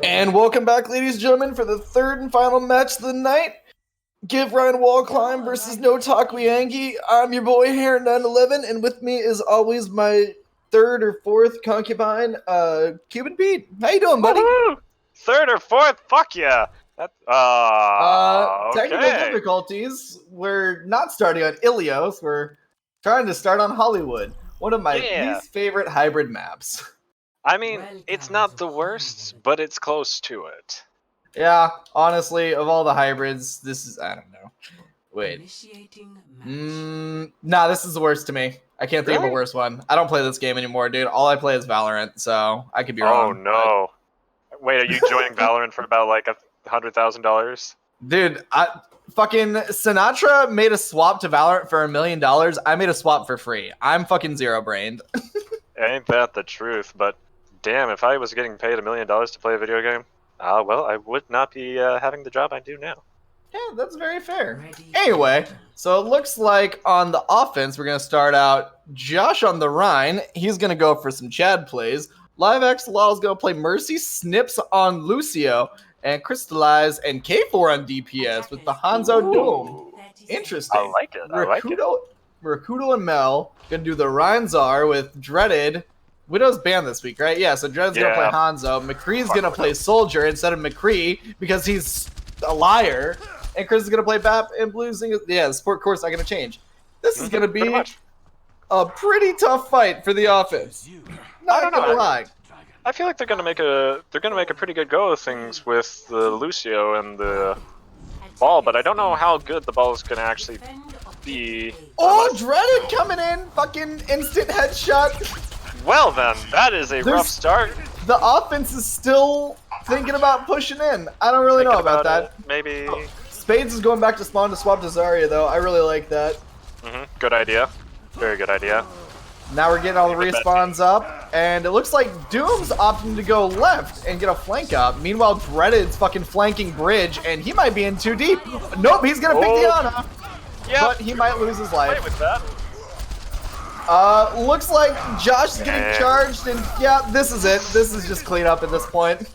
And welcome back, ladies and gentlemen, for the third and final match of the night. Give Ryan Wallclimb versus No Takui ANGEY. I'm your boy here, 911, and with me is always my third or fourth concubine, Cuban Pete. How you doing, buddy? Woo-hoo! Third or fourth? Fuck yeah! Technical Okay. difficulties. We're not starting on Ilios. We're trying to start on Hollywood. One of my least favorite hybrid maps. I mean, it's not the worst, but it's close to it. Yeah, honestly, of all the hybrids, this is, I don't know. Wait. Nah, this is the worst to me. I can't think of a worse one. I don't play this game anymore, dude. All I play is Valorant, so I could be wrong. Oh no. But... Wait, are you joining Valorant for about like $100,000? Dude, fucking Sinatra made a swap to Valorant for $1 million. I made a swap for free. I'm fucking zero-brained. Ain't that the truth, but damn, if I was getting paid $1 million to play a video game, well, I would not be having the job I do now. Yeah, that's very fair. Anyway, so it looks like on the offense, we're going to start out Josh on the Rhine. He's going to go for some Chad plays. Live Axolotl is going to play Mercy, Snips on Lucio, and Crystallize and K4 on DPS with the Hanzo Doom. Interesting. I like it. I like it. Rakudo and Mel going to do the Rhinezar with Dreaded. Widow's banned this week, right? Yeah, so Dread's going to play Hanzo. McCree's going to play Soldier instead of McCree because he's a liar. And Chris is going to play BAP and Blues. Yeah, the sport course not going to change. This is going to be a pretty tough fight for the offense. Not going to lie. I feel like they're going to make a pretty good go of things with the Lucio and the ball, but I don't know how good the ball is going to actually be. Oh, Dreaded coming in. Fucking instant headshot. Well then, that is a rough start. The offense is still thinking about pushing in. I don't really know about that. Maybe. Spades is going back to spawn to swap to Zarya, though. I really like that. Good idea. Very good idea. Now we're getting all the respawns up, and it looks like Doom's opting to go left and get a flank up. Meanwhile, Dreaded's fucking flanking Bridge, and he might be in too deep. Nope, he's gonna pick the Ana. Yeah, but he might lose his life. With that. Looks like Josh is getting charged, and yeah, this is it. This is just clean up at this point.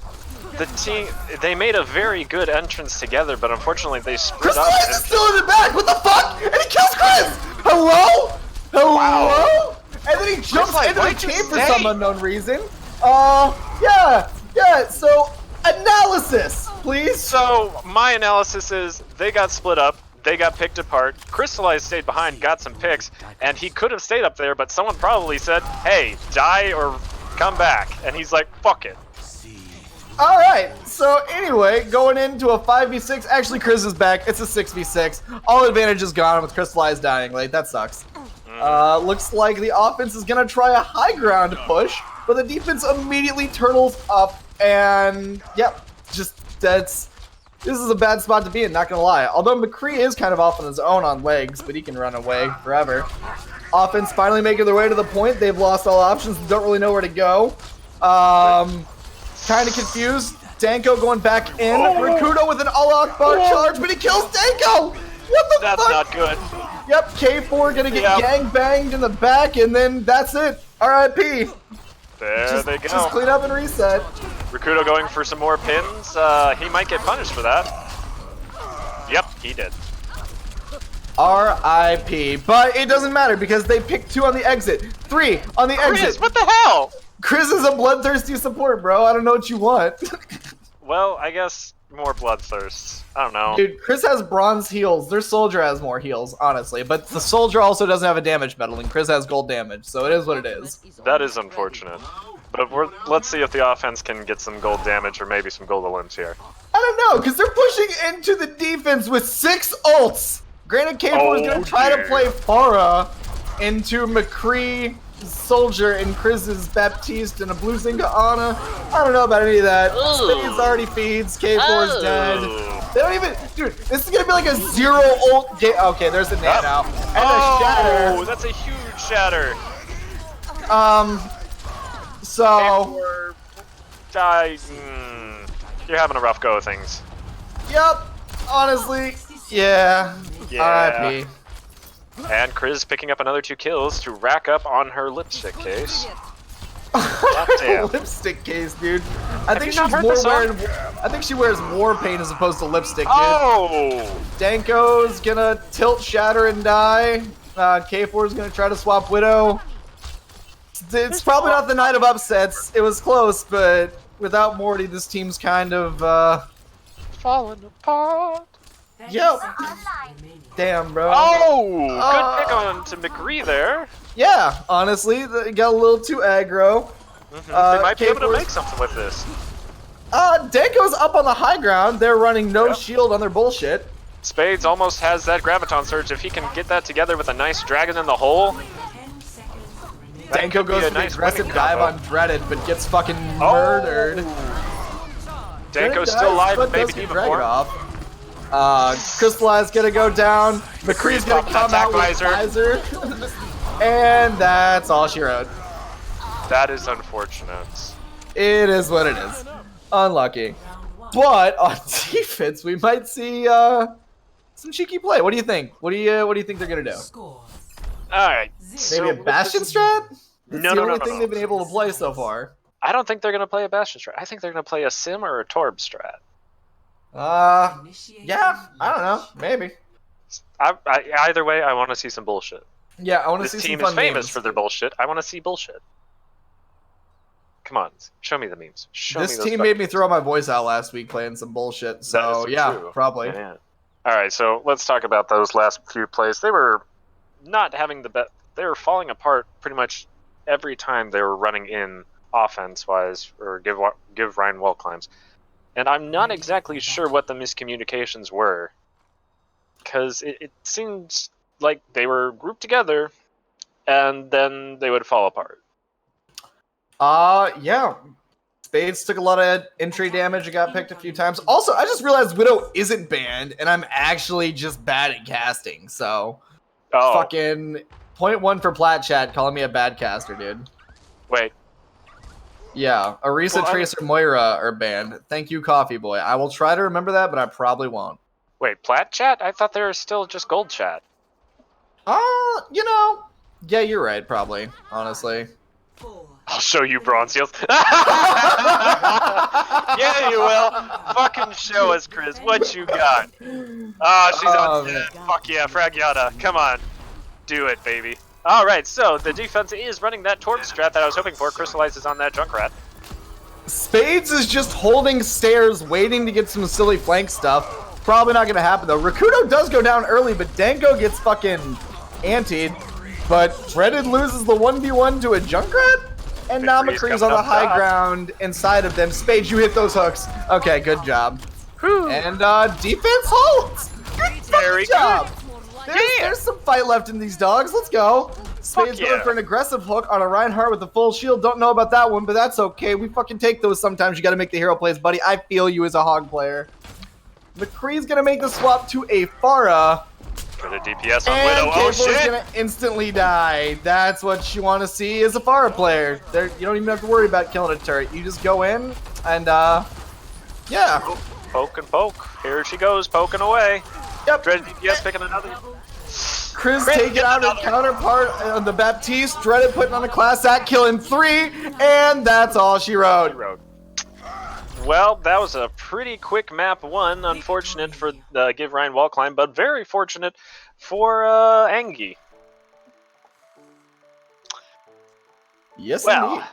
The team, they made a very good entrance together, but unfortunately they split up. Chris is still in the back. What the fuck? And he kills Chris. Hello? Hello? Wow. And then he jumps into the cave for some unknown reason. Yeah. So analysis, please. So my analysis is they got split up. They got picked apart. Crystallized stayed behind, got some picks, and he could have stayed up there, but someone probably said, hey, die or come back. And he's like, fuck it. Alright, so anyway, going into a 5v6. Actually, Chris is back. It's a 6v6. All advantage is gone with Crystallized dying. Like, that sucks. Looks like the offense is going to try a high ground push, but the defense immediately turtles up, and, yep, this is a bad spot to be in, not gonna lie. Although McCree is kind of off on his own on legs, but he can run away forever. Offense finally making their way to the point. They've lost all options, don't really know where to go. Kind of confused. Danko going back in. Rakudo with an all-out charge, but he kills Danko! What the fuck? That's not good. Yep, K4 gonna get gang banged in the back, and then that's it. RIP. There they go. Just clean up and reset. Rakudo going for some more pins. He might get punished for that. Yep, he did. RIP. But it doesn't matter because they picked 2 on the exit. 3 on the exit. What the hell? Chris is a bloodthirsty support, bro. I don't know what you want. Well, I guess more bloodthirsts. I don't know. Dude, Chris has bronze heals. Their Soldier has more heals, honestly. But the Soldier also doesn't have a damage medal, and Chris has gold damage. So it is what it is. That is unfortunate. But let's see if the offense can get some gold damage or maybe some gold limbs here. I don't know, because they're pushing into the defense with 6 ults. Granted, K4 is going to try to play Pharah into McCree, Soldier, and Chris's Baptiste, and a Blue Zinga Ana. I don't know about any of that. Spades already feeds. K4's dead. They don't even... Dude, this is going to be like a 0 ult game. Okay, there's a nade out. And a shatter. Oh, that's a huge shatter. So... You're having a rough go of things. Yep. Honestly, yeah. RIP. And Chris picking up another 2 kills to rack up on her lipstick case. Damn. Lipstick case, dude. I Have think you not she's heard more this song? wearing. I think she wears war paint as opposed to lipstick, dude. Oh! Danko's gonna tilt, shatter, and die. K4's gonna try to swap Widow. It's probably not the night of upsets. It was close, but without Morty, this team's kind of Falling apart. Yep. Damn, bro. Oh! Good pick on to McCree there. Yeah, honestly, they got a little too aggro. They might be able to K4's make something with this. Danko's up on the high ground. They're running no shield on their bullshit. Spades almost has that Graviton Surge. If he can get that together with a nice dragon in the hole. Danko goes for the aggressive dive on Dreaded, but gets fucking murdered. Danko's still alive, but maybe even even drag it more. off. Crystallize gonna go down. McCree's gonna come out with Visor. And that's all she wrote. That is unfortunate. It is what it is. Unlucky. But on defense, we might see some cheeky play. What do you think? What do you think they're gonna do? Alright. Maybe a Bastion strat? It's No, the no, only no, thing no. they've been able to play so far. I don't think they're going to play a Bastion strat. I think they're going to play a Sim or a Torb strat. Yeah, I don't know. Maybe. Either way, I want to see some bullshit. Yeah, I want to This see team some is fun famous memes. for their bullshit. I want to see bullshit. Come on, show me the memes. Show This me those team made me throw my voice out last week playing some bullshit. So yeah, true. probably. Yeah. All right, so let's talk about those last few plays. They were not having the best. They were falling apart pretty much every time they were running in offense-wise, or give Ryan wall climbs. And I'm not exactly sure what the miscommunications were, because it seems like they were grouped together, and then they would fall apart. Yeah. Spades took a lot of entry damage and got picked a few times. Also, I just realized Widow isn't banned, and I'm actually just bad at casting, so... Oh, Fucking... 0.1 for Plat Chat calling me a bad caster, dude. wait. Yeah, Arisa, Well, Tracer, Moira are banned. Thank you, Coffee Boy. I will try to remember that, but I probably won't. Wait, Plat Chat? I thought they were still just Gold Chat. You know... Yeah, you're right, probably, honestly. I'll show you Bronze Heels. Yeah, you will. Fucking show us, Chris. What you got? Ah, she's on set. Fuck yeah, Fragiata. Come on. Do it, baby. Alright, so the defense is running that Torb strat that I was hoping for. Crystallize is on that Junkrat. Spades is just holding stairs, waiting to get some silly flank stuff. Probably not gonna happen though. Rakudo does go down early, but Danko gets fucking antied. But Dreaded loses the 1v1 to a Junkrat? And now McCree's on the high ground inside of them. Spades, you hit those hooks. Okay, good job. And defense holds. Good Very job. There's some fight left in these dogs. Let's go. Spades going for an aggressive hook on a Reinhardt with a full shield. Don't know about that one, but that's okay. We fucking take those sometimes. You got to make the hero plays, buddy. I feel you as a hog player. McCree's going to make the swap to a Pharah. For the DPS on And Widow. Oh, K4's shit! gonna instantly die. That's what you want to see as a Pharah player. You don't even have to worry about killing a turret. You just go in and, yeah. Poke and poke. Here she goes, poking away. Yep. Dreaded DPS picking another. Chris taking out her counterpart on the Baptiste. Dreaded putting on a class act, killing 3, and that's all she wrote. Well, that was a pretty quick map 1. Unfortunate for the Give Ryan wall climb, but very fortunate for ANGEY. Yes, Well,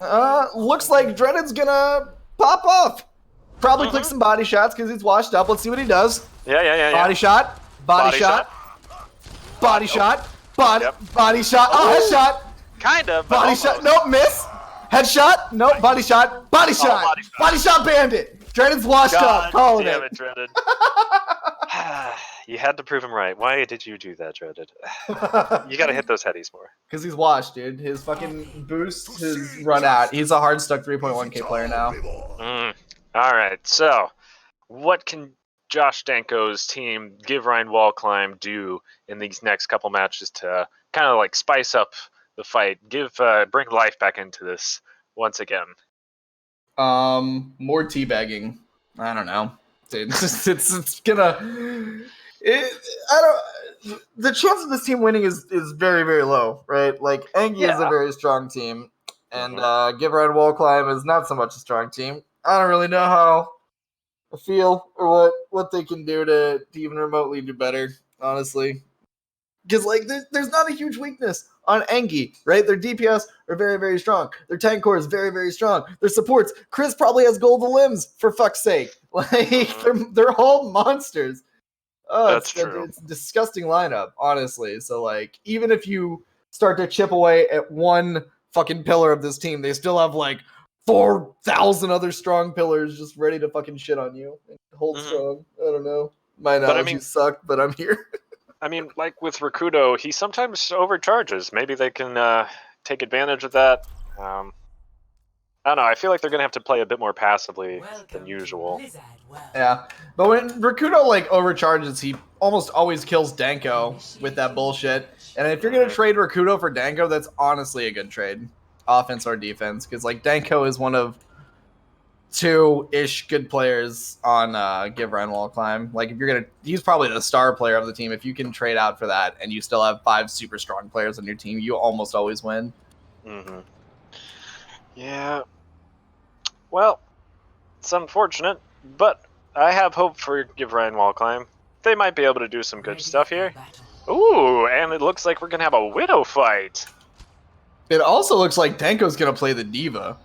indeed. Looks like Dreaded's gonna pop off. Probably click some body shots because he's washed up. Let's see what he does. yeah. Body shot. Body shot. Body shot. Body shot. Oh, headshot. Kind of. Body shot. Nope, miss. Headshot. Nope, body shot. Body shot. Body shot bandit. Dreaded's washed up. Calling damn it. it, Dreaded. You had to prove him right. Why did you do that, Dreaded? You gotta hit those headies more. Because he's washed, dude. His fucking boost has run out. He's a hard stuck 3.1k player now. Alright, so what can Josh Danko's team, Give Ryan wall climb, do in these next couple matches to kind of like spice up the fight, bring life back into this once again? More teabagging. I don't know. It's gonna. The chance of this team winning is very, very low, right? Like ANGEY is a very strong team. And Giver and Wall Climb is not so much a strong team. I don't really know how I feel or what they can do to even remotely do better, honestly. Because like there's not a huge weakness on ANGEY, right? Their DPS are very, very strong. Their tank core is very, very strong. Their supports, Chris probably has golden limbs, for fuck's sake. Like they're all monsters. Oh, That's true. It's a disgusting lineup, honestly. So like even if you start to chip away at one fucking pillar of this team, they still have like 4,000 other strong pillars just ready to fucking shit on you and hold strong. I don't know. My analogies suck, but I'm here. I mean, like with Rakudo, he sometimes overcharges. Maybe they can take advantage of that. I don't know. I feel like they're going to have to play a bit more passively than usual. Yeah, but when Rakudo like overcharges, he almost always kills Danko with that bullshit. And if you're going to trade Rakudo for Danko, that's honestly a good trade. Offense or defense, because like Danko is one of two-ish good players on Give Ryan Wall Climb. Like if you're gonna, he's probably the star player of the team. If you can trade out for that and you still have 5 super strong players on your team, you almost always win. Yeah. Well, it's unfortunate, but I have hope for Give Ryan Wall Climb. They might be able to do some good stuff here. Ooh, and it looks like we're gonna have a Widow fight. It also looks like Danko's gonna play the Diva.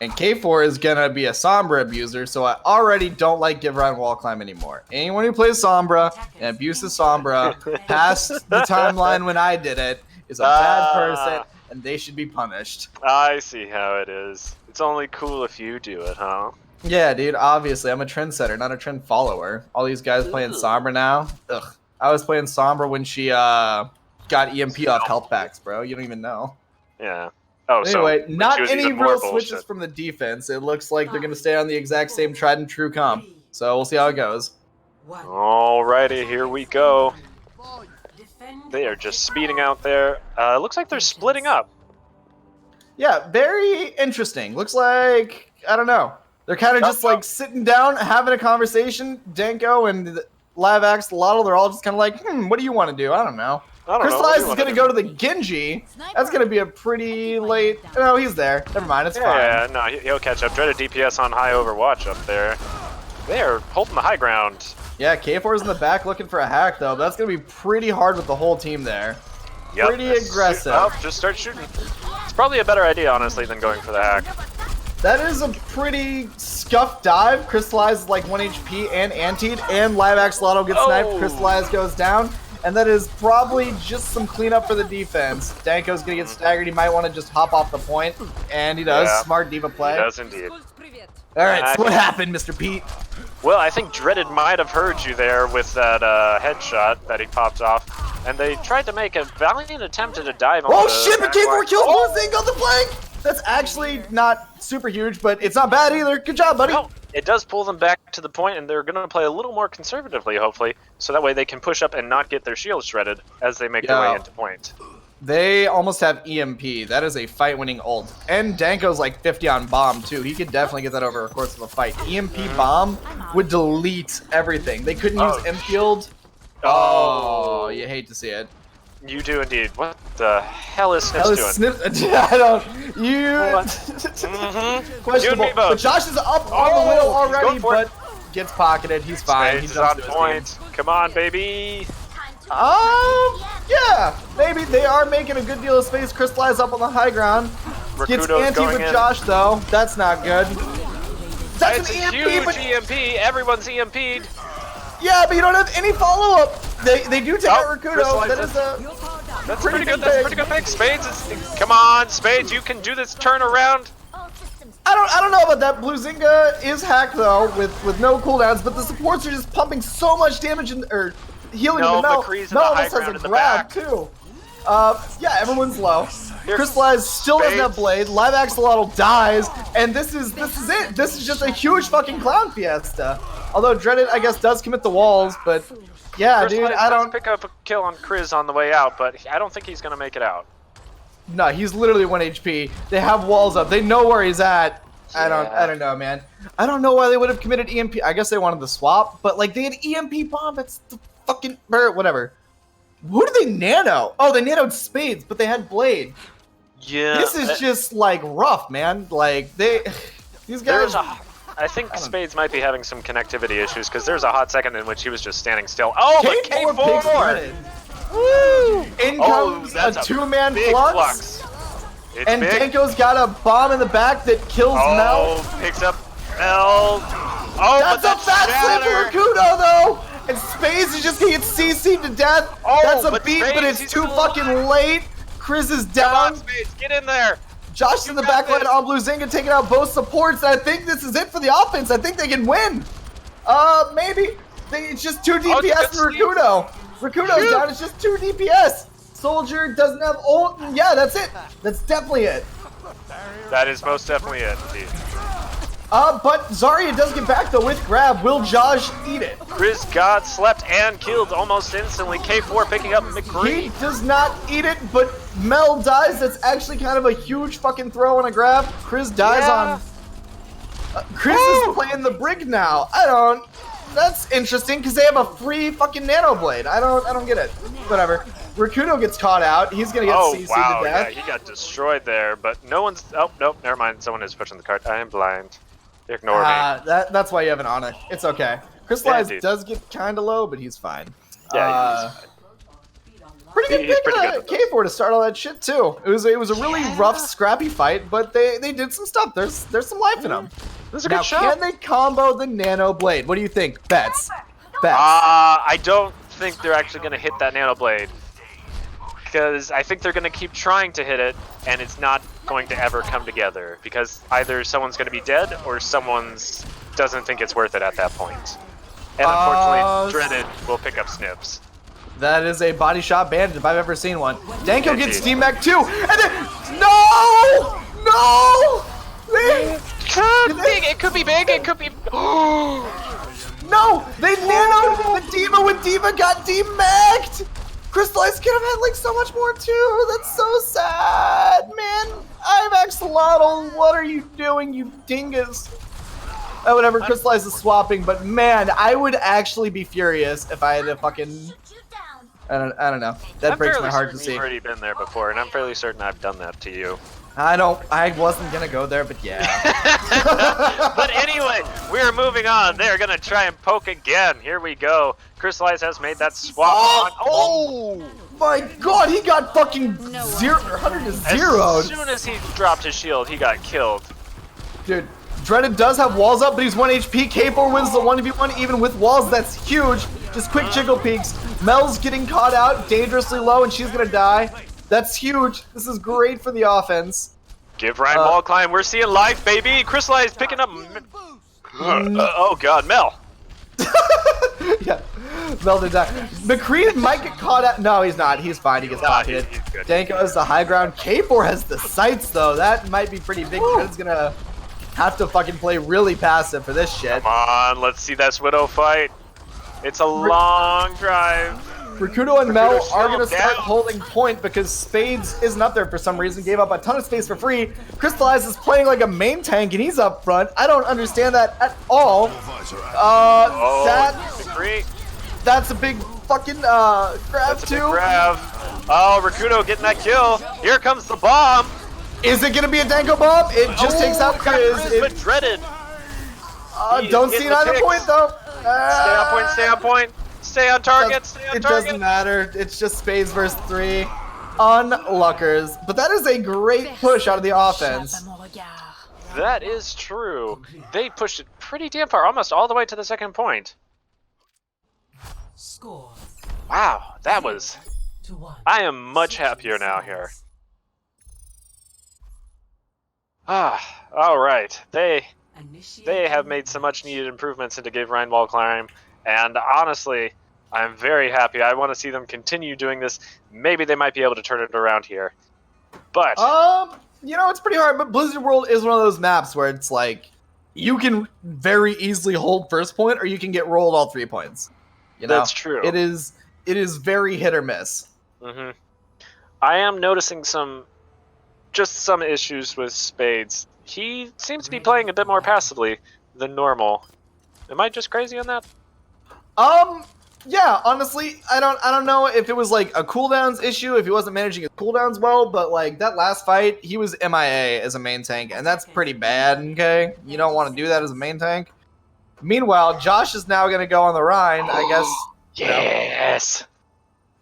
And K4 is going to be a Sombra abuser, so I already don't like Give Ryan Wall Climb anymore. Anyone who plays Sombra and abuses Sombra past the timeline when I did it is a bad person, and they should be punished. I see how it is. It's only cool if you do it, huh? Yeah, dude, obviously. I'm a trendsetter, not a trend follower. All these guys playing Sombra now. Ugh. I was playing Sombra when she got EMP off health packs, bro. You don't even know. Yeah. Oh, anyway, so not any real switches from the defense. It looks like they're going to stay on the exact same tried and true comp. So we'll see how it goes. Alrighty, here we go. They are just speeding out there. Looks like they're splitting up. Yeah, very interesting. Looks like, I don't know. They're kind of just like sitting down, having a conversation. Danko and Live Axe, Lotto, they're all just kind of like, what do you want to do? I don't know. Crystallize is going to go to the Genji. That's going to be a pretty late... No, he's there. Never mind, it's fine. Yeah, no, he'll catch up. Dreaded DPS on high Overwatch up there. They are holding the high ground. Yeah, K4's in the back looking for a hack, though. But that's going to be pretty hard with the whole team there. Yep. Pretty aggressive. Oh, just start shooting. It's probably a better idea, honestly, than going for the hack. That is a pretty scuffed dive. Crystallize is like 1 HP and antied, and Live Axe Lotto gets sniped. Crystallize goes down. And that is probably just some cleanup for the defense. Danko's gonna get staggered. He might want to just hop off the point, and he does. Yeah, smart diva play. He does indeed. All right, so what happened, Mr. Pete? Well, I think Dreaded might have heard you there with that headshot that he popped off, and they tried to make a valiant attempt at a dive on the shit, but K4 kills Blue on the flank! That's actually not super huge, but it's not bad either. Good job, buddy. No, it does pull them back to the point, and they're going to play a little more conservatively, hopefully, so that way they can push up and not get their shields shredded as they make their way into point. They almost have EMP. That is a fight-winning ult. And Danko's like 50 on bomb, too. He could definitely get that over the course of a fight. EMP bomb would delete everything. They couldn't use M-Field. Oh, you hate to see it. You do indeed. What the hell is Snips doing? I don't. Questionable. You but Josh is up on the Widow already, but gets pocketed. He's fine. He's on point. Come on, baby. Yeah. Maybe they are making a good deal of space. Crystallize up on the high ground. Gets anti with Josh though. That's not good. That's an EMP, huge EMP. Everyone's EMP'd. Yeah, but you don't have any follow-up. They do take out Rakudo. That's pretty good. That's a pretty good pick. Spades, come on, Spades, you can do this turnaround. I don't know about that. Blue Zinga is hacked though, with no cooldowns, but the supports are just pumping so much damage or healing in the Mel. Mel almost has a grab too. Yeah, everyone's low. Crystallize still doesn't have Blade. Live Axolotl dies, and this is it. This is just a huge fucking clown fiesta. Although Dreaded, I guess, does commit the walls, but yeah, dude, I don't pick up a kill on Chris on the way out, but I don't think he's gonna make it out. No, he's literally 1 HP. They have walls up. They know where he's at. Yeah. I don't know, man. I don't know why they would have committed EMP. I guess they wanted the swap, but like they had EMP bomb. That's the fucking whatever. Who did they nano? Oh, they nanoed Spades, but they had Blade. Yeah. This is just like rough, man. Like these guys. I think Spades might be having some connectivity issues because there's a hot second in which he was just standing still. Oh, but K4! Woo! In comes that's a two-man big flux. It's And big. Danko's got a bomb in the back that kills Mel. Picks up Mel. Oh, That's a fat flip for Rakudo, though! And Spades is just gonna get CC'd to death. Oh, That's a but beat, Spades, but it's he's too still fucking late. Chris is Come down. on, Spades, get in there. Josh in the back line on Blue Zinga taking out both supports. And I think this is it for the offense. I think they can win. Maybe. It's just 2 DPS for Rakudo. Rakudo's down. It's just 2 DPS. Soldier doesn't have ult. Yeah, that's it. That's definitely it. That is most definitely it, indeed. But Zarya does get back though with grab. Will Josh eat it? Chris got slept and killed almost instantly. K4 picking up McCree. He does not eat it, but Mel dies. That's actually kind of a huge fucking throw and a grab. Chris dies on. Chris is playing the brig now. That's interesting because they have a free fucking nano blade. I don't get it. Whatever. Rakudo gets caught out. He's gonna get CC'd to death. Yeah, he got destroyed there, but no one's. Oh, nope, never mind. Someone is pushing the cart. I am blind. Ignore me. That's why you have an Onyx. It's okay. Crystallize does get kind of low, but he's fine. Yeah, he's fine. Pretty good pick K4 to start all that shit too. It was a really rough, scrappy fight, but they did some stuff. There's some life in them. This is a Now, good shot. can they combo the nano blade? What do you think? Bets. I don't think they're actually gonna hit that nano blade. Because I think they're going to keep trying to hit it, and it's not going to ever come together. Because either someone's going to be dead, or someone's doesn't think it's worth it at that point. And unfortunately, Dreaded will pick up snips. That is a body shot bandit if I've ever seen one. Danko gets Steam Mech too, and then no! It could be big. It could be. No! They nanoed the D.Va when D.Va got demeched! Crystallize could have had like so much more too. That's so sad, man. I'm Axolotl. What are you doing, you dingus? Whatever. Crystallize is swapping, but man, I would actually be furious if I had to fucking. I don't know. That breaks my heart to see. I've already been there before, and I'm fairly certain I've done that to you. I wasn't gonna go there, but yeah. But anyway, we're moving on. They're gonna try and poke again. Here we go. Crystallize has made that swap. Oh my god, he got fucking 100 to 0. As soon as he dropped his shield, he got killed. Dude, Dreaded does have walls up, but he's 1 HP. K4 wins the 1v1 even with walls. That's huge. Just quick jiggle peeks. Mel's getting caught out, dangerously low, and she's gonna die. That's huge. This is great for the offense. Give Ryan wall climb. We're seeing life, baby. Crystallize picking up. Oh god, Mel. Yeah, Mel did die. McCree might get caught out. No, he's not. He's fine. He gets pocketed. Danko has the high ground. K4 has the sights though. That might be pretty big. He's gonna have to fucking play really passive for this shit. Come on, let's see that Widow fight. It's a long drive. Rakudo and Mel are going to start holding point because Spades isn't up there for some reason, gave up a ton of space for free. Crystallize is playing like a main tank and he's up front. I don't understand that at all. That's a big fucking grab too. Oh, Rakudo getting that kill. Here comes the bomb. Is it going to be a Danko bomb? It just takes out Chris. But Dreaded. Don't see either point though. Stay on point, stay on point. Stay on target, stay on target. It doesn't matter. It's just Spades versus 3. Unluckers. But that is a great push out of the offense. That is true. They pushed it pretty damn far, almost all the way to the second point. Wow, that was... I am much happier now here. Alright. They have made some much needed improvements into Give Ryan Wall Climb. And honestly, I'm very happy. I want to see them continue doing this. Maybe they might be able to turn it around here. But you know, it's pretty hard, but Blizzard World is one of those maps where it's like you can very easily hold first point or you can get rolled all 3 points. You know? That's true. It is very hit or miss. Mm-hmm. I am noticing some issues with Spades. He seems to be playing a bit more passively than normal. Am I just crazy on that? Yeah, honestly, I don't know if it was like a cooldowns issue, if he wasn't managing his cooldowns well, but like that last fight, he was MIA as a main tank, and that's pretty bad, okay? You don't want to do that as a main tank. Meanwhile, Josh is now going to go on the Rhine, I guess. Yes.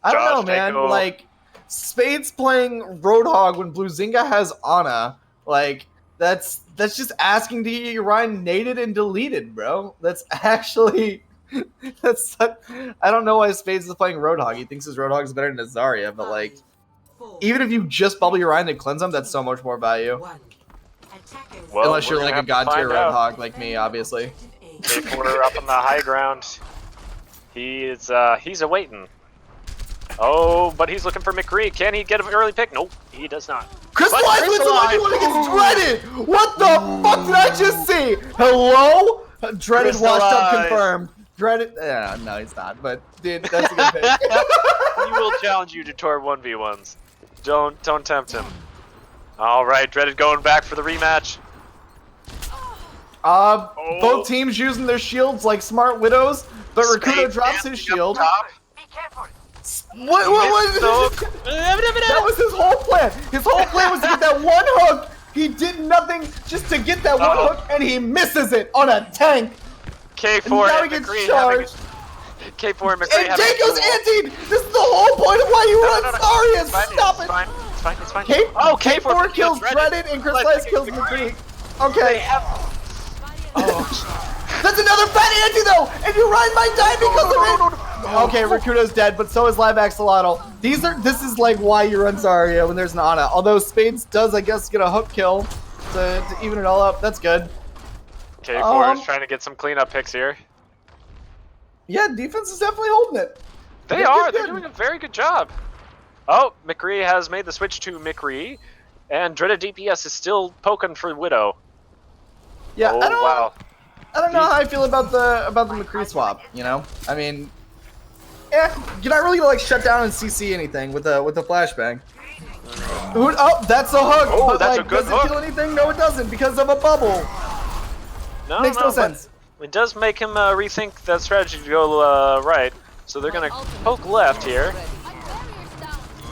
I don't know, Josh, man. Danko. Like, Spade's playing Roadhog when Blue Zynga has Ana. Like, that's just asking to get your Rhine nated and deleted, bro. That's actually... I don't know why Spades is playing Roadhog. He thinks his Roadhog is better than his Zarya, but like, even if you just bubble your Rhine and cleanse him, that's so much more value. Well, Unless you're we're like gonna a god have to tier find out. Roadhog like me, obviously. We're up on the high ground. He's awaiting. Oh, but he's looking for McCree. Can he get an early pick? Nope, he does not. Crystallize wins the 1v1 against Dreaded! What the fuck did I just see? Hello? Dreaded washed up confirmed. Dreaded, no, he's not, but dude, that's a good pick. He will challenge you to tour 1v1s. Don't tempt him. All right, Dreaded going back for the rematch. Both teams using their shields like smart widows, but Rakuto drops his shield. What was that? Was his whole plan. His whole plan was to get that one hook. He did nothing just to get that one hook, and he misses it on a tank. K4 and McCree having K4 and McCree having Danko's antied! This is the whole point of why you run Zarya! Stop it! It's fine. K4 kills Dreaded and Crystallize kills McCree. Okay. That's another fat anti though! And your Rhine might die because of it! Okay, Rakuto's dead, but so is Live Axolotl. This is like why you run Zarya when there's an Ana. Although Spades does, I guess, get a hook kill to even it all up. That's good. K4 is trying to get some cleanup picks here. Yeah, defense is definitely holding it. They're doing a very good job. Oh, McCree has made the switch to McCree, and Dreaded DPS is still poking for Widow. Yeah, oh, I don't know how I feel about the McCree swap, you know? I mean, you're not really gonna like shut down and CC anything with a flashbang. Oh, that's a hook. Oh, but, that's like, a good does hook. it kill anything? No, it doesn't because of a bubble. Makes no sense. It does make him rethink that strategy to go right. So they're gonna poke left here.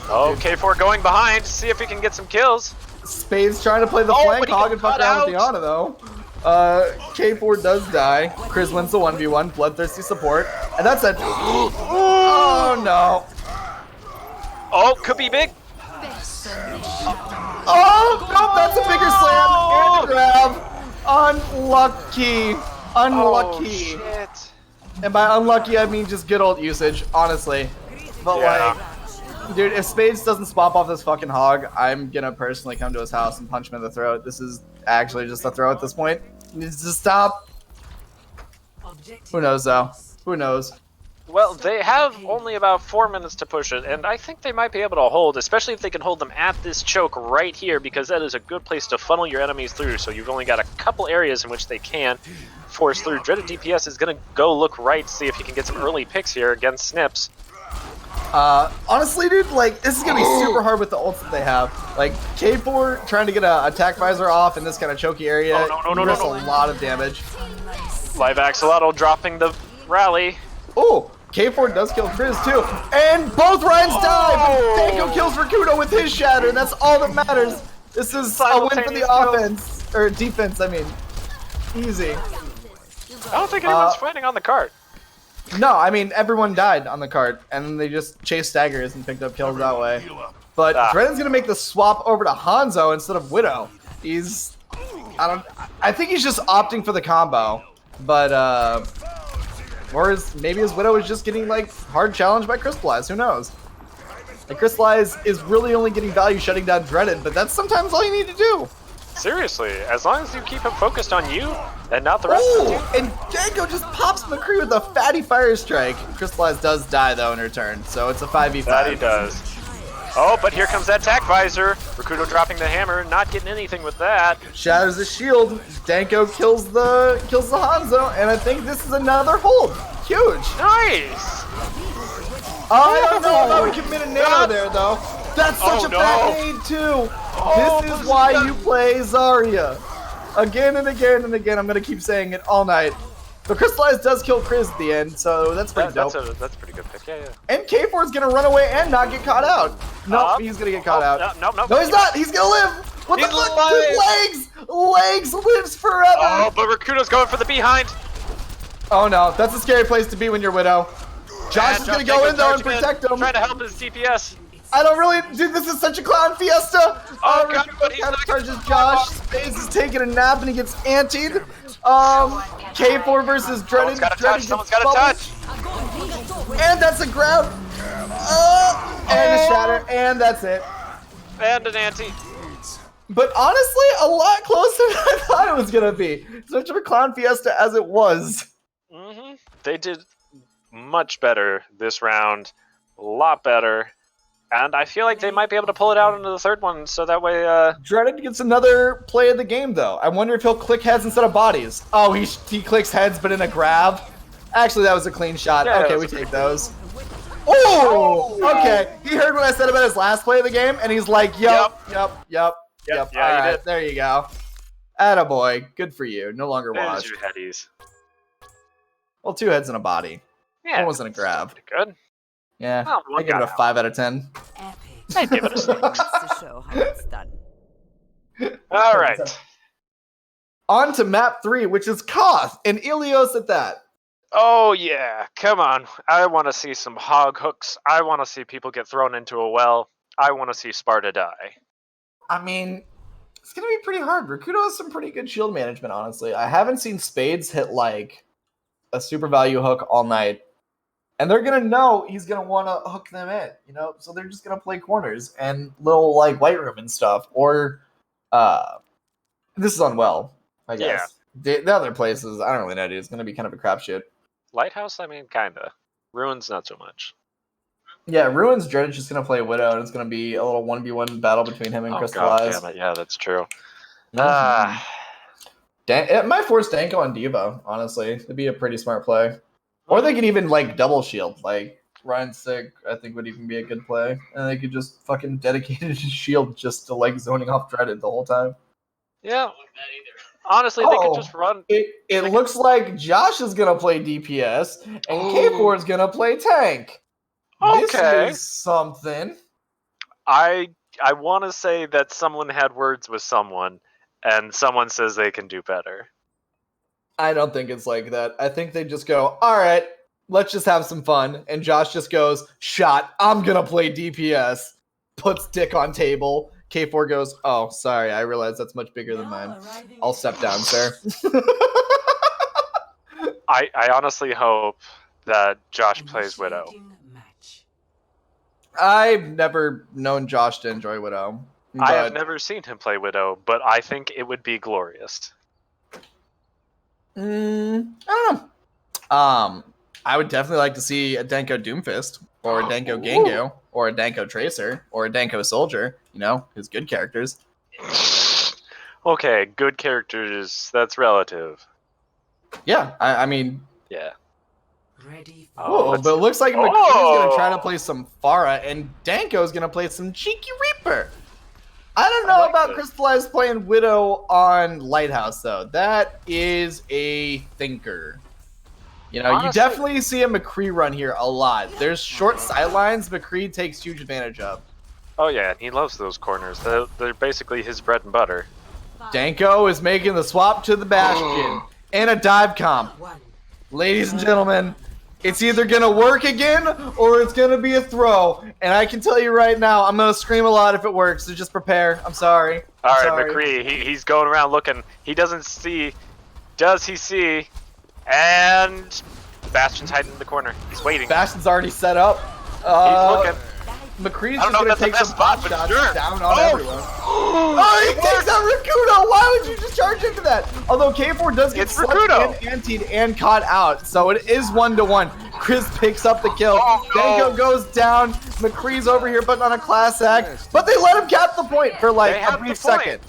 Oh, K4 going behind to see if he can get some kills. Spade's trying to play the flank hog and fuck around with the Ana though. K4 does die. Chris wins the 1v1, bloodthirsty support, and that's a. Oh no. Oh, could be big. Oh no, that's a bigger slam and a grab. Unlucky. Oh, shit. And by unlucky, I mean just good old usage, honestly. But like, dude, if Spades doesn't swap off this fucking hog, I'm gonna personally come to his house and punch him in the throat. This is actually just a throw at this point. He needs to stop. Who knows though? Who knows? Well, they have only about 4 minutes to push it, and I think they might be able to hold, especially if they can hold them at this choke right here, because that is a good place to funnel your enemies through, so you've only got a couple areas in which they can force through. Dreaded DPS is going to go look right, see if he can get some early picks here against Snips. Honestly, dude, like, this is going to be super hard with the ults that they have. Like, K4 trying to get an attack visor off in this kind of choky area. Oh, no. A lot of damage. Live Axolotl dropping the rally. Oh, K4 does kill Chris too. And both Rhynes die, but Danko kills Rakuto with his shatter. That's all that matters. This is a win for the offense. Or defense, I mean. Easy. I don't think anyone's fighting on the cart. No, I mean, everyone died on the cart, and then they just chased staggers and picked up kills that way. But Drenan's gonna make the swap over to Hanzo instead of Widow. I think he's just opting for the combo. But, or maybe his Widow is just getting, like, hard challenged by Crystallize. Who knows? Like, Crystallize is really only getting value shutting down Dreaded, but that's sometimes all you need to do. Seriously, as long as you keep him focused on you and not the rest of the team. And Danko just pops McCree with a fatty fire strike. Crystallize does die, though, in return, so it's a 5v5. That he does. Oh, but here comes that attack visor. Rakuto dropping the hammer, not getting anything with that. Shatters the shield. Danko kills the Hanzo, and I think this is another hold. Huge. Nice. I don't know if I would commit a nano there, though. That's such a bad nade, too. This is why you play Zarya. Again and again and again. I'm going to keep saying it all night. But Crystallize does kill Chris at the end, so that's pretty dope. That's a pretty good pick, yeah. And K4 is gonna run away and not get caught out. Nope, he's gonna get caught out. No, he's not. He's gonna live. What the fuck? Dude, legs lives forever. Oh, but Rakuto's going for the behind. Oh no, that's a scary place to be when you're Widow. Josh is gonna go in though and protect him. Trying to help his DPS. I don't really, dude, this is such a clown fiesta. Oh god, but he's not charges Josh. Spades is taking a nap and he gets antied. K4 versus Dreaded. Someone's got to touch. And that's a grab. And a shatter, and that's it. And an anti. But honestly, a lot closer than I thought it was gonna be. Such a clown fiesta as it was. They did much better this round. A lot better. And I feel like they might be able to pull it out into the third one, so that way, Dreaded gets another play of the game, though. I wonder if he'll click heads instead of bodies. Oh, he clicks heads, but in a grab. Actually, that was a clean shot. Yeah, okay, we take those. Oh! Okay, he heard what I said about his last play of the game, and he's like, yup. Yeah, All right, there you go. Attaboy. Good for you. No longer washed. 2 headies. Well, 2 heads and a body. Yeah. One wasn't a grab. Pretty good. Yeah, Well, I give it a 5 out of 10. I give it a 6. To show how it's done. All right. On to map 3, which is Koth and Ilios at that. Oh yeah, come on. I want to see some hog hooks. I want to see people get thrown into a well. I want to see Sparta die. I mean, it's going to be pretty hard. Rakuto has some pretty good shield management, honestly. I haven't seen Spades hit, like, a super value hook all night. And they're going to know he's going to want to hook them in, you know? So they're just going to play corners and little, like, white room and stuff. Or, this is on well, I guess. Yeah. The other places, I don't really know, dude. It's going to be kind of a crapshoot. Lighthouse, I mean, kinda. Ruins, not so much. Yeah, Ruins Dread is just going to play Widow, and it's going to be a little 1v1 battle between him and Crystallize. God damn it. Yeah, that's true. It might force Danko on Diva, honestly. It'd be a pretty smart play. Or they could even, like, double shield. Like, Ryan Sick, I think, would even be a good play. And they could just fucking dedicate his shield just to, like, zoning off Dreaded the whole time. Yeah. Honestly, they could just run. It looks like Josh is going to play DPS, and K4 is going to play tank. Okay. This is something. I want to say that someone had words with someone, and someone says they can do better. I don't think it's like that. I think they just go, all right, let's just have some fun. And Josh just goes, shot, I'm going to play DPS. Puts dick on table. K4 goes, oh, sorry, I realize that's much bigger than mine. I'll step down, sir. I honestly hope that Josh plays Widow. I've never known Josh to enjoy Widow. I have never seen him play Widow, but I think it would be glorious. I don't know. I would definitely like to see a Danko Doomfist, or a Danko Gengu, or a Danko Tracer, or a Danko Soldier. You know, his good characters. Okay, good characters, that's relative. Yeah, I mean... Yeah. Ready but it looks like McCree's going to try to play some Pharah, and Danko's going to play some Cheeky Reaper. I don't know about Crystallized playing Widow on Lighthouse, though. That is a thinker. You know, honestly, you definitely see a McCree run here a lot. There's short sidelines McCree takes huge advantage of. Oh yeah, he loves those corners. They're basically his bread and butter. Danko is making the swap to the Bastion and a dive comp. Ladies and gentlemen, it's either going to work again or it's going to be a throw. And I can tell you right now, I'm going to scream a lot if it works, so just prepare. I'm sorry. All right, McCree, he's going around looking. He doesn't see. Does he see? And Bastion's hiding in the corner. He's waiting. Bastion's already set up. He's looking. McCree's just going to take some pot shots down on everyone. Oh, he takes out Rakuto! Why would you just charge into that? Although K4 does get slugged and antied and caught out, so it is 1-1. Chris picks up the kill. Danko goes down. McCree's over here putting on a class act, but they let him cap the point for like a brief second.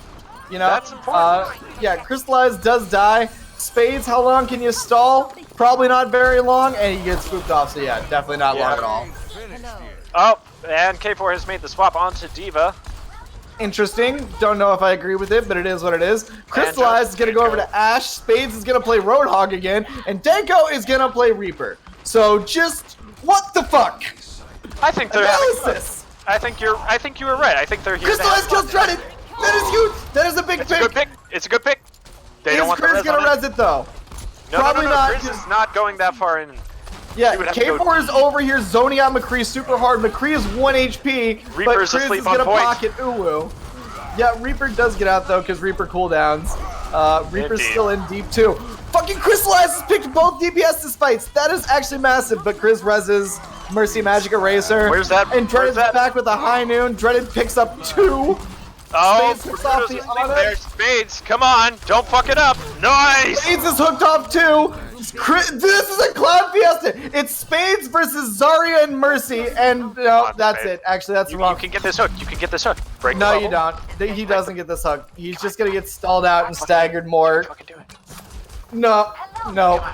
You know? That's important. Yeah, Crystallized does die. Spades, how long can you stall? Probably not very long, and he gets spooked off, so yeah, definitely not long at all. Oh, and K4 has made the swap onto Diva. Interesting. Don't know if I agree with it, but it is what it is. Crystallize is going to go over to Ash. Spades is going to play Roadhog again. And Danko is going to play Reaper. So just, what the fuck? I think they're having fun. Analysis. I think you were right. I think they're here. Crystallize kills Dreaded. That is huge. That is a big It's pick. a good pick. It's a good pick. They don't want the Chris res going on to it. res it though? No, Probably no, no, not. Chris is not going that far in. Yeah, would have to go- K4 is over here zoning out McCree super hard. McCree is 1 HP, but Reaper's Chris asleep is on going to point. pocket Uwu. Yeah, Reaper does get out though, because Reaper cooldowns. Reaper's Indeed. still in deep too. Fucking Crystallize has picked both DPS fights. That is actually massive, but Chris reses Mercy Magic Eraser. Where's that? And Dreaded's Where's that? back with a high noon. Dreaded picks up 2. Oh, Spades hooks off Bruno's the asleep Ana. there. Spades, come on, don't fuck it up. Nice. Spades is hooked off too. This is a clown fiesta. It's Spades versus Zarya and Mercy, and no, on, that's Spades. it. Actually, that's You wrong. can get this hook. You can get this hook. Break the No, bubble. you don't. He doesn't get this hook. He's just gonna get stalled out and staggered more. Fucking do it. No, no.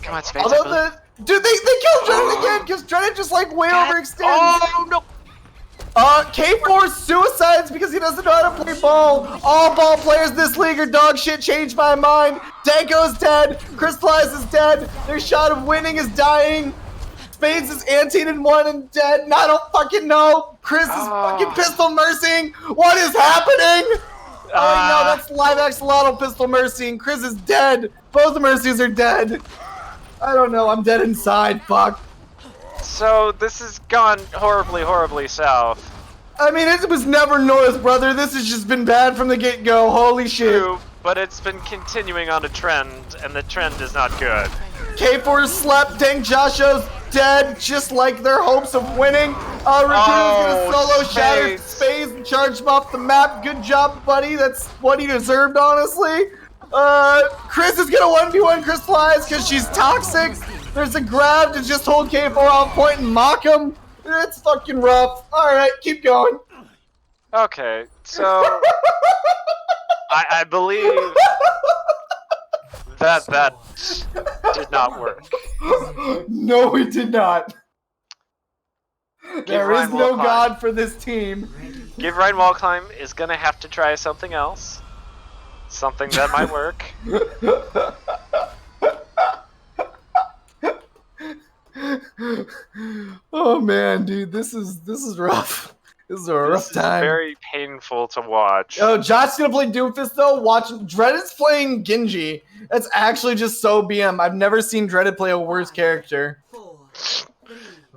Come on, Spades. Although dude, they killed Dreaded again because Dreaded just like way overextends. Oh no. K4 suicides because he doesn't know how to play ball. All ball players in this league are dog shit. Changed my mind. Danko's dead. Crystallize is dead. Their shot of winning is dying. Spades is anteed in 1 and dead. And I don't fucking know. Chris is fucking pistol mercying. What is happening? Oh no, that's live axolotl pistol mercying. Chris is dead. Both the mercies are dead. I don't know. I'm dead inside. Fuck. So this has gone horribly, horribly south. I mean, it was never north, brother. This has just been bad from the get-go. Holy shit. True, but it's been continuing on a trend, and the trend is not good. K4 slept. Dang Josho's dead, just like their hopes of winning. Rakuna's gonna solo shatter Spades and charge him off the map. Good job, buddy. That's what he deserved, honestly. Chris is gonna 1v1 Crystallize because she's toxic. There's a grab to just hold K4 on point and mock him. It's fucking rough. Alright, keep going. Okay, so I believe that did not work. No, it did not. There Ryan is no Wolfheim. god for this team. Give Ryan Wallclimb is gonna have to try something else. Something that might work. Oh man, dude, this is rough. This is a rough This is time. very painful to watch. Oh, Josh's gonna play Doomfist though. Watching Dreaded's playing Genji. That's actually just so BM. I've never seen Dreaded play a worse character.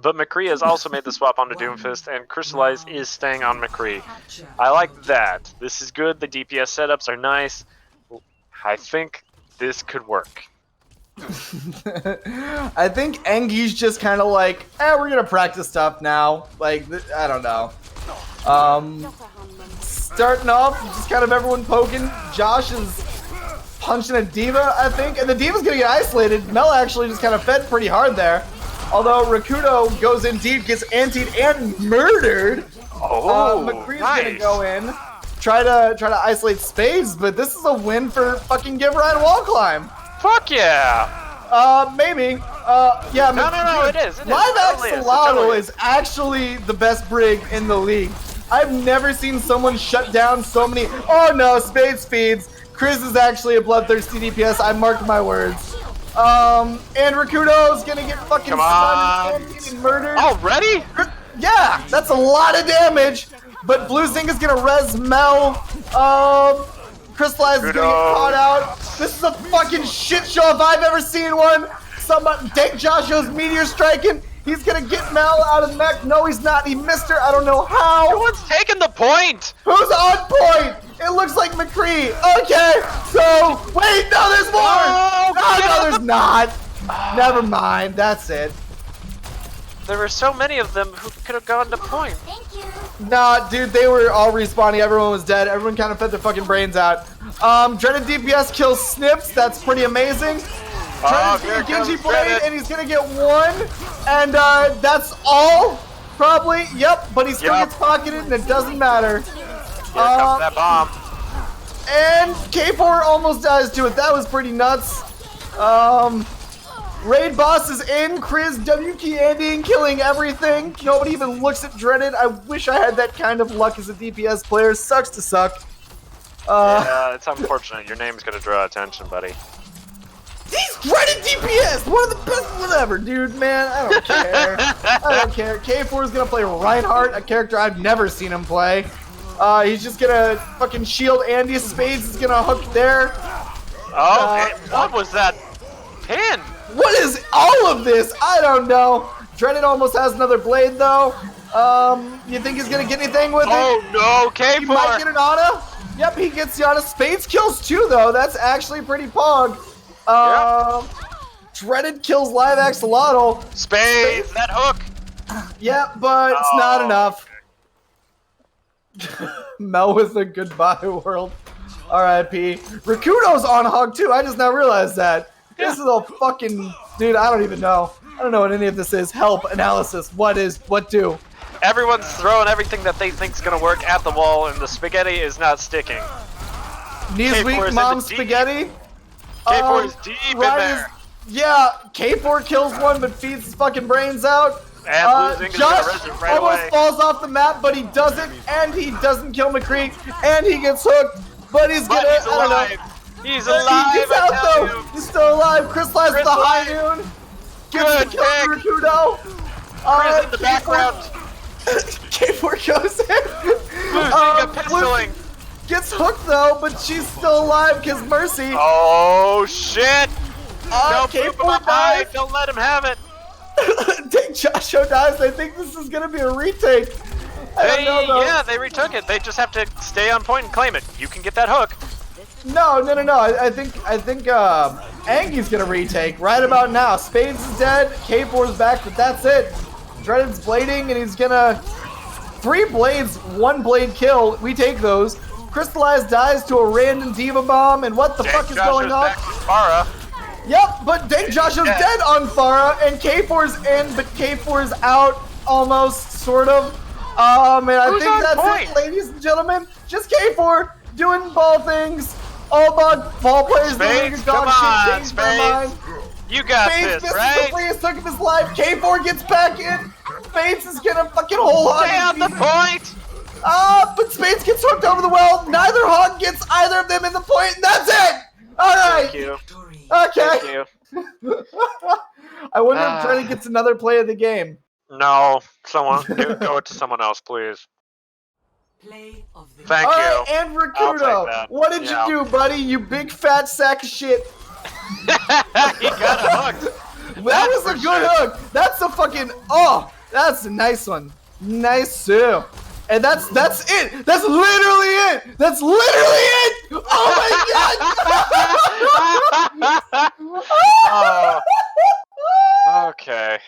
But McCree has also made the swap onto Doomfist, and Crystallize is staying on McCree. I like that. This is good. The DPS setups are nice. I think this could work. I think ANGEY's just kind of like, we're gonna practice stuff now. Like, I don't know. Starting off, just kind of everyone poking. Josh is punching a diva, I think, and the diva's gonna get isolated. Mel actually just kind of fed pretty hard there. Although Rakudo goes in deep, gets antied and murdered. Oh, McCree's nice. gonna go in, try to isolate Spades, but this is a win for fucking Give Ryan Wall Climb. Fuck yeah! Maybe. Yeah. No, it is. It is. Live It totally is. It Axolotl totally is actually the best brig in the league. I've never seen someone shut down so many. Oh no, Spades feeds. Chris is actually a bloodthirsty DPS. I marked my words. And Rakudo's gonna get fucking Come on. stunned and murdered. Already? Yeah, that's a lot of damage. But Blue Zinc is gonna res Mel. Crystallize is gonna get caught out. This is a fucking shit show if I've ever seen one. Somebody, Dank Josho's meteor striking. He's gonna get Mel out of the mech. No, he's not. He missed her. I don't know how. No one's taking the point! Who's on point? It looks like McCree. Okay, so wait, no, there's more. No, there's not. Never mind. That's it. There were so many of them who could have gone to point. Nah, dude, they were all respawning. Everyone was dead. Everyone kind of fed their fucking brains out. Dreaded DPS kills Snips. That's pretty amazing. Dreaded's here gonna Genji comes Blade, Dreaded. and he's gonna get 1. And that's all, probably. Yep, but he still Yep. gets pocketed, and it doesn't matter. Here comes that bomb. And K4 almost dies to it. That was pretty nuts. Raid boss is in. Chris WK ending, killing everything. Nobody even looks at Dreaded. I wish I had that kind of luck as a DPS player. Sucks to suck. Yeah, it's unfortunate. Your name's gonna draw attention, buddy. He's Dreaded DPS! One of the best whatever, dude, man. I don't care. I don't care. K4 is gonna play Reinhardt, a character I've never seen him play. He's just gonna fucking shield Andy. Spades is gonna hook there. Oh, what was that pin? What is all of this? I don't know. Dreaded almost has another blade, though. You think he's gonna get anything with it? Oh no, K4! He might get an Ana. Yep, he gets the Ana. Spades kills too, though. That's actually pretty pog. Dreaded kills live axolotl. Spades, that hook! Yeah, but it's not enough. Mel with a goodbye world. R.I.P. Rakudo's on hog too. I just now realized that. This is a fucking dude. I don't even know. I don't know what any of this is. Help analysis. What do? Everyone's throwing everything that they think's gonna work at the wall, and the spaghetti is not sticking. Knees K4 weak, is in mom the deep. spaghetti. K4 is deep in there. Yeah, K4 kills one but feeds his fucking brains out. And losing is gonna Josh res it right almost away. falls off the map, but he doesn't, and he doesn't kill McCree, and he gets hooked, but he's But gonna, he's I don't know. alive. He's alive, He gets I out tell though. you. He's still alive. Chris lies with the high Live. noon. Gets Good the kill pick. for Rakudo. Chris in the background. K4 goes in. Losing a pistoling. Gets hooked though, but she's still alive because Mercy. Oh shit! Don't K4 poop him up high. dies. Don't let him have it. Take Joshua dies. I think this is gonna be a retake. I don't know though. Yeah, they retook it. They just have to stay on point and claim it. You can get that hook. No. I think ANGEY's gonna retake right about now. Spades is dead. K4's back, but that's it. Dreaded's blading, and he's gonna 3 blades, 1 blade kill. We take those. Crystallized dies to a random diva bomb, and what the fuck is going on? Back to Farah. Yep, but Dang Joshua's Yeah. dead on Farah, and K4's in, but K4's out, almost, sort of. And I Who's think on that's point? it, ladies and gentlemen. Just K4 doing ball things. All about ball players doing Spades, good dog come on, shit, change their mind. Spades. You got Spades this, misses the right? freest hook of his life. K4 gets back in. Spades is gonna fucking whole hog. Stay on the point. But Spades gets hooked over the well. Neither hog gets either of them in the point, and that's it. All right. Thank you. Okay. Thank you. I wonder if Dreaded gets another play of the game. No, someone go it to someone else, please. Play of the Thank All you. right, and I'll take Rakudo, that. what did Yeah. you do, buddy? You big fat sack of shit. He got hooked. That was a for good sure. hook. That's a fucking that's a nice one. Nice too. And that's it. That's literally it. That's literally it. Oh my god. Oh, okay.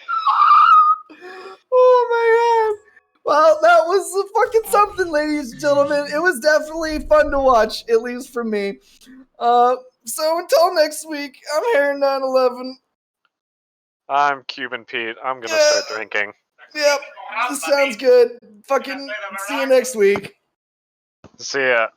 Oh my god. Well, that was fucking something, ladies and gentlemen. It was definitely fun to watch, at least for me. So until next week, I'm Heron 911. I'm Cuban Pete. I'm gonna start drinking. Yep, this sounds good. Fucking see you next week. See ya.